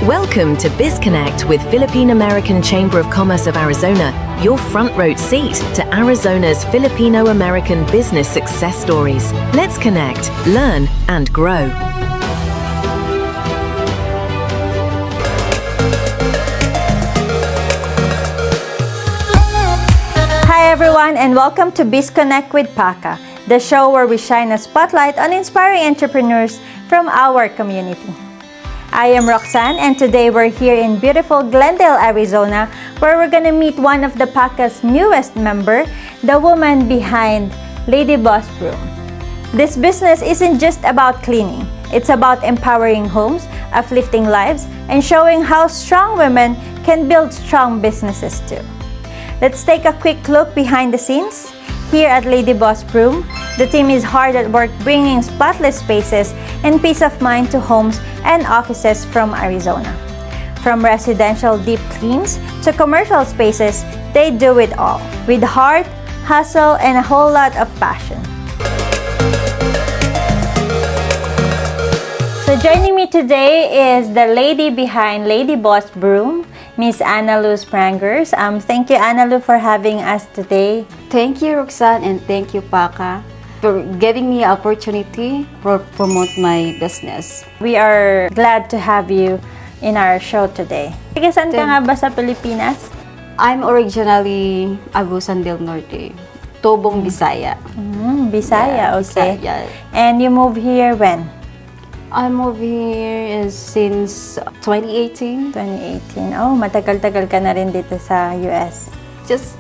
Welcome to BizConnect with Philippine American Chamber of Commerce of Arizona, your front row seat to Arizona's Filipino-American business success stories. Let's connect, learn, and grow. Hi everyone, and welcome to BizConnect with Paca, the show where we shine a spotlight on inspiring entrepreneurs from our community. I am Roxanne, and today we're here in beautiful Glendale, Arizona, where we're gonna meet one of the Paca's newest member, the woman behind Lady Boss Broom. This business isn't just about cleaning. It's about empowering homes, uplifting lives, and showing how strong women can build strong businesses too. Let's take a quick look behind the scenes. Here at Lady Boss Broom, the team is hard at work bringing spotless spaces and peace of mind to homes and offices from Arizona. From residential deep cleans to commercial spaces, they do it all with heart, hustle, and a whole lot of passion. So joining me today is the lady behind Lady Boss Broom, Miss Ana Luz Prangers. Thank you, Ana Luz, for having us today. Thank you, Roxanne, and thank you, Paca, for giving me an opportunity to promote my business. We are glad to have you in our show today. Taga saan ka nga ba sa Pilipinas? I'm originally Agusan del Norte, Tobong, Bisaya. Bisaya, Yeah, okay. Bisaya. And you moved here when? I moved here since 2018. 2018. Oh, matagal-tagal ka na rin dito sa US. Just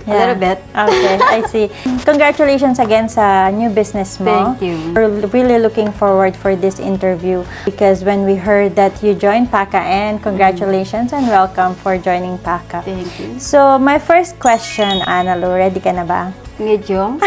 a little bit. Okay, I see. Congratulations again sa new business mo. Thank you. We're really looking forward for this interview because when we heard that you joined Paca, and congratulations and welcome for joining Paca. Thank you. So, my first question, Ana Luz, ready ka na ba? Medyo.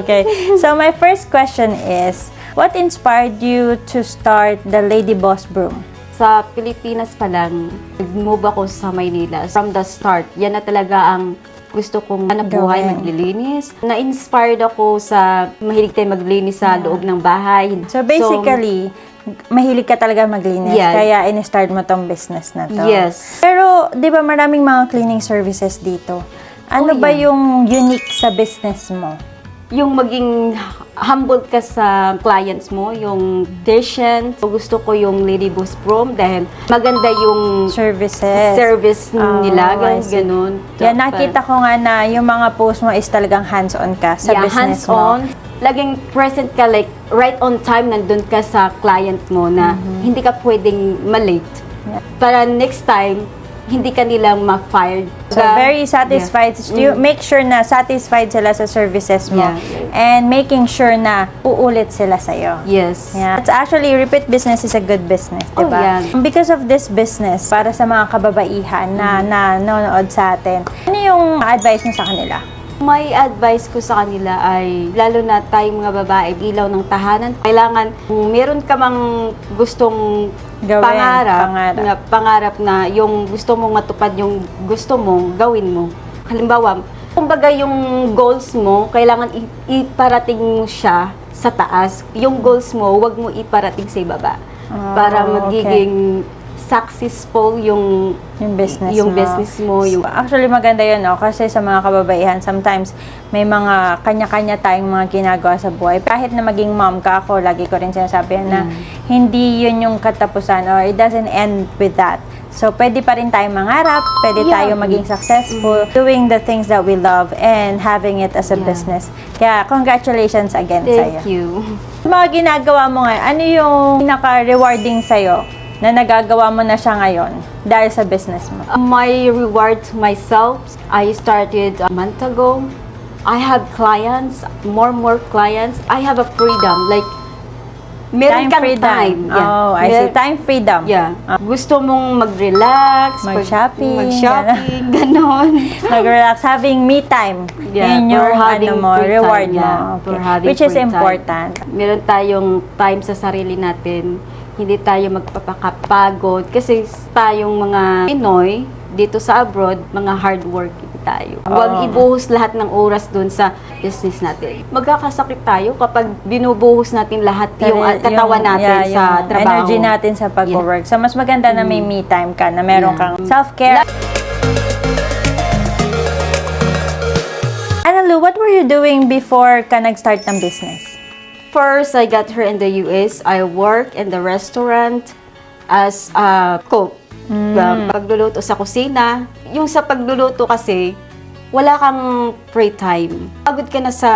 Okay. So, my first question is, what inspired you to start the Lady Boss Broom? Sa Pilipinas pa lang, nag-move ako sa Maynila. From the start, yan na talaga ang gusto kong buhay, maglilinis. Na-inspired ako sa mahilig tayo maglinis sa loob ng bahay. So basically, mahilig ka talaga maglinis, kaya in-start mo tong business na to. Yes. Pero, di ba maraming mga cleaning services dito? Ano ba yung unique sa business mo? Yung maging humble ka sa clients mo, yung patient. Gusto ko yung Lady Boss Broom dahil maganda yung service nila, ganun. Yeah, nakita ko nga na yung mga post mo is talagang hands-on ka sa business mo. Hands-on. Laging present ka, like right on time, nandun ka sa client mo na hindi ka pwedeng malate. Para next time, hindi ka nilang ma-fired. So, very satisfied. You make sure na satisfied sila sa services mo. And making sure na uulit sila sa'yo. Yes. Yeah. It's actually, repeat business is a good business, di ba? Because of this business, para sa mga kababaihan na nanonood sa atin, ano yung advice mo sa kanila? May advice ko sa kanila ay, lalo na tayong mga babae, ilaw ng tahanan, kailangan kung meron ka mang gustong pangarap na yung gusto mong matupad, yung gusto mong gawin mo. Halimbawa, kumbaga yung goals mo, kailangan iparating mo siya sa taas. Yung goals mo, huwag mo iparating sa ibaba. Para magiging successful yung business mo. Actually, maganda yun, no? Kasi sa mga kababaihan, sometimes may mga kanya-kanya tayong mga ginagawa sa buhay. Kahit na maging mom ka, ako, lagi ko rin sinasabi na hindi yun yung katapusan or it doesn't end with that. So, pwede pa rin tayong mangarap, pwede tayo maging successful, doing the things that we love and having it as a business. Kaya, congratulations again sa'yo. Thank you. Mga ginagawa mo nga, ano yung pinaka-rewarding sa'yo na nagagawa mo na siya ngayon dahil sa business mo? My reward to myself, I started a month ago. I have clients, more clients. I have a freedom, like meron kang time. Yeah. Oh, I see. Time freedom. Yeah. Gusto mong mag-relax, mag-shopping, ganon. Mag-relax, having me time. Yeah, yun yung reward mo. Okay. Which is important. Meron tayong time sa sarili natin. Hindi tayo magpapakapagod kasi tayong mga Pinoy dito sa abroad, mga hard working tayo. Huwag ibuhos lahat ng oras dun sa business natin. Magkakasakit tayo kapag binubuhos natin lahat yung katawan natin sa yung trabaho. energy natin sa pag-work. So, mas maganda na may me time ka, na meron kang self-care. Analu, what were you doing before ka nag-start ng business? First, I got here in the US. I work in the restaurant as a cook. Pagluluto sa kusina. Yung sa pagluluto kasi, wala kang free time. Pagod ka na sa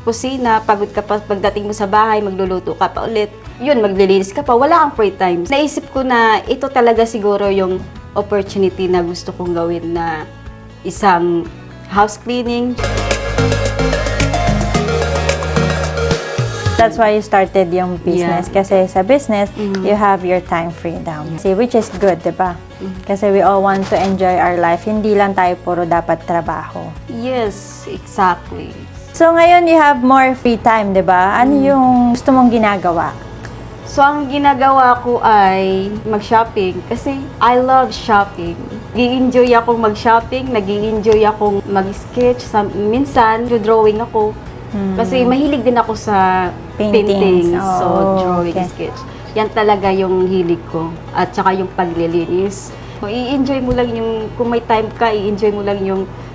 kusina, pagod ka pa pagdating mo sa bahay, magluluto ka pa ulit. Yun, maglilinis ka pa, wala kang free time. Naisip ko na ito talaga siguro yung opportunity na gusto kong gawin na isang house cleaning. That's why you started yung business. Yeah. Kasi sa business, you have your time freedom. See, which is good, di ba? Kasi we all want to enjoy our life. Hindi lang tayo puro dapat trabaho. Yes, exactly. So ngayon, you have more free time, di ba? Ano yung gusto mong ginagawa? So, ang ginagawa ko ay mag-shopping kasi I love shopping. Nag-i-enjoy akong mag-shopping, nag-i-enjoy akong mag-sketch. Minsan, drawing ako. Kasi mahilig din ako sa paintings. So, drawing, sketch. Yan talaga yung hilig ko. At saka yung paglilinis. I-enjoy mo lang yung, kung may time ka, i-enjoy mo lang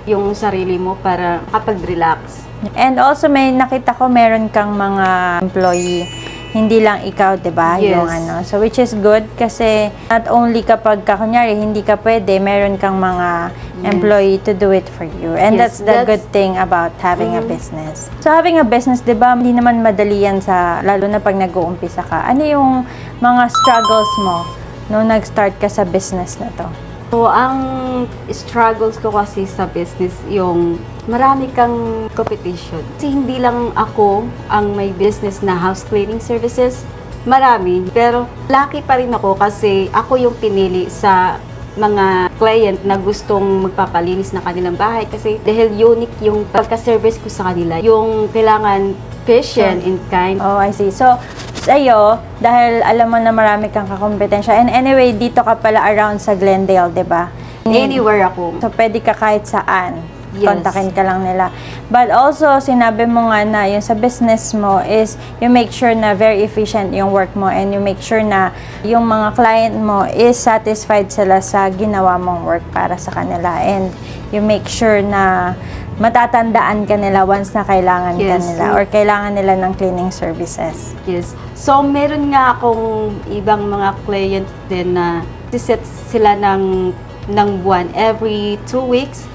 yung sarili mo para kapag-relax. And also, may nakita ko meron kang mga employee. Hindi lang ikaw, 'di ba? Yes. Yung ano. So which is good kasi not only kapag kunyari hindi ka pwede, meron kang mga employee to do it for you. And Yes, that's the that's good thing about having a business. So having a business, 'di ba, hindi naman madali yan sa lalo na pag nag-uumpisa ka. Ano yung mga struggles mo nung nag-start ka sa business na 'to? So, ang struggles ko kasi sa business, yung marami kang competition. Kasi hindi lang ako ang may business na house cleaning services. Marami. Pero lucky pa rin ako kasi ako yung pinili sa mga client na gustong magpapalinis ng kanilang bahay kasi dahil unique yung pagka-service ko sa kanila. Yung kailangan patient and kind. Oh, I see. So, sa'yo, dahil alam mo na marami kang kakompetensya, and anyway, dito ka pala around sa Glendale, di ba? Anywhere ako. So, pwede ka kahit saan. Yes. Kontakin ka lang nila. But also, sinabi mo nga na yung sa business mo is you make sure na very efficient yung work mo and you make sure na yung mga client mo is satisfied sila sa ginawa mong work para sa kanila. And you make sure na matatandaan ka nila once na kailangan ka Yes. nila or kailangan nila ng cleaning services. Yes. So, meron nga akong ibang mga client din na siset sila ng buwan every 2 weeks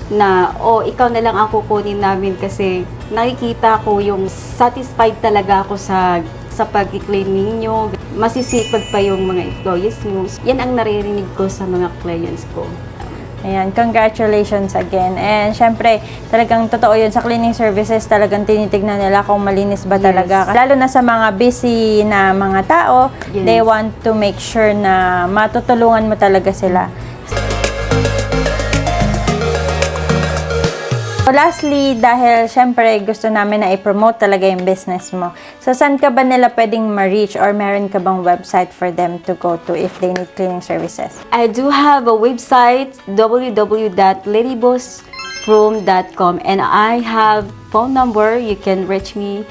na, ikaw na lang ang kukunin namin kasi nakikita ko yung satisfied talaga ako sa pag-clean ninyo. Masisipag pa yung mga employees mo. Yan ang naririnig ko sa mga clients ko. Ayan, congratulations again. And syempre, talagang totoo yun sa cleaning services, talagang tinitignan nila kung malinis ba talaga. Lalo na sa mga busy na mga tao, Yes. they want to make sure na matutulungan mo talaga sila. So lastly, dahil syempre gusto namin na i-promote talaga yung business mo. So saan ka ba nila pwedeng ma-reach or meron ka bang website for them to go to if they need cleaning services? I do have a website, www.ladybossroom.com, and I have phone number. You can reach me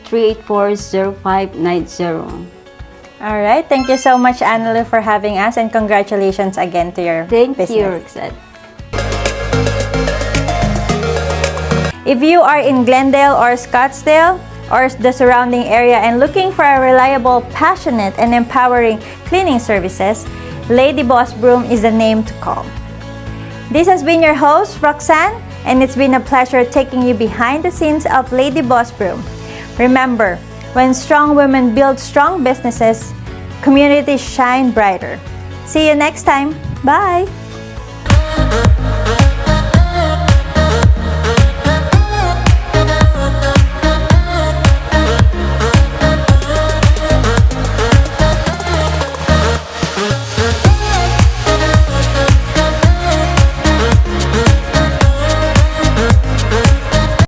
602-384-0590. Alright, thank you so much, Annalu, for having us, and congratulations again to your Thank business. you, Roxanne. If you are in Glendale or Scottsdale or the surrounding area and looking for a reliable, passionate, and empowering cleaning services, Lady Boss Broom is the name to call. This has been your host, Roxanne, and it's been a pleasure taking you behind the scenes of Lady Boss Broom. Remember, when strong women build strong businesses, communities shine brighter. See you next time. Bye!